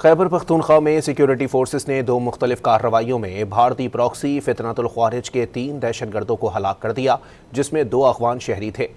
خیبر پختونخوا میں security forces نے دو مختلف کارروائیوں میں بھارتی پراکسی فتنۃ الخوارج کے 3 دہشت گردوں کو ہلاک کر دیا، جس میں 2 افغان شہری تھے۔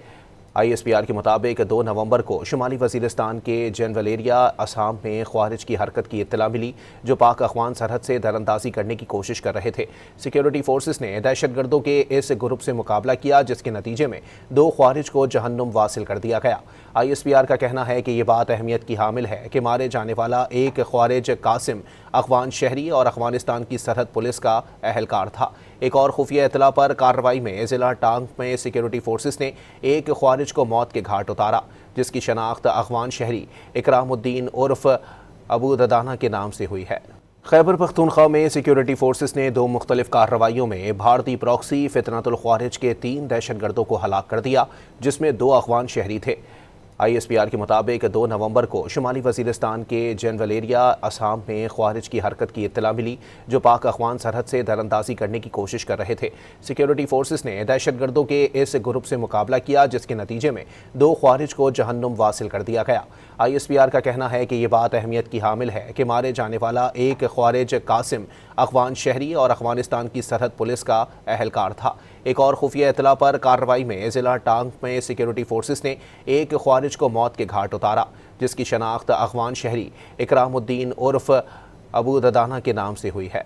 آئی ایس پی آر کے مطابق 2 نومبر کو شمالی وزیرستان کے جنرل ایریا اسام میں خوارج کی حرکت کی اطلاع ملی، جو پاک افغان سرحد سے در اندازی کرنے کی کوشش کر رہے تھے۔ سیکیورٹی فورسز نے دہشت گردوں کے اس گروپ سے مقابلہ کیا، جس کے نتیجے میں 2 خوارج کو جہنم واصل کر دیا گیا۔ آئی ایس پی آر کا کہنا ہے کہ یہ بات اہمیت کی حامل ہے کہ مارے جانے والا ایک خوارج قاسم افغان شہری اور افغانستان کی سرحد پولیس کا اہلکار تھا۔ ایک اور خفیہ اطلاع پر کارروائی میں ضلع ٹانک میں سیکیورٹی فورسز نے ایک خوارج کو موت کے گھاٹ اتارا، جس کی شناخت افغان شہری اکرام الدین عرف ابو ددانہ کے نام سے ہوئی ہے۔ خیبر پختونخوا میں سیکیورٹی فورسز نے 2 مختلف کارروائیوں میں بھارتی پراکسی فتنۃ الخوارج کے 3 دہشت گردوں کو ہلاک کر دیا، جس میں 2 افغان شہری تھے۔ آئی ایس پی آر کے مطابق 2 نومبر کو شمالی وزیرستان کے جنرل ایریا اسام میں خوارج کی حرکت کی اطلاع ملی، جو پاک افغان سرحد سے در اندازی کرنے کی کوشش کر رہے تھے۔ سیکیورٹی فورسز نے دہشت گردوں کے اس گروپ سے مقابلہ کیا، جس کے نتیجے میں 2 خوارج کو جہنم واصل کر دیا گیا۔ آئی ایس پی آر کا کہنا ہے کہ یہ بات اہمیت کی حامل ہے کہ مارے جانے والا ایک خوارج قاسم افغان شہری اور افغانستان کی سرحد پولیس کا اہلکار تھا۔ ایک اور خفیہ اطلاع پر کارروائی میں ضلع ٹانک میں سیکیورٹی فورسز نے ایک خوارج کو موت کے گھاٹ اتارا، جس کی شناخت افغان شہری اکرام الدین عرف ابو ددانہ کے نام سے ہوئی ہے۔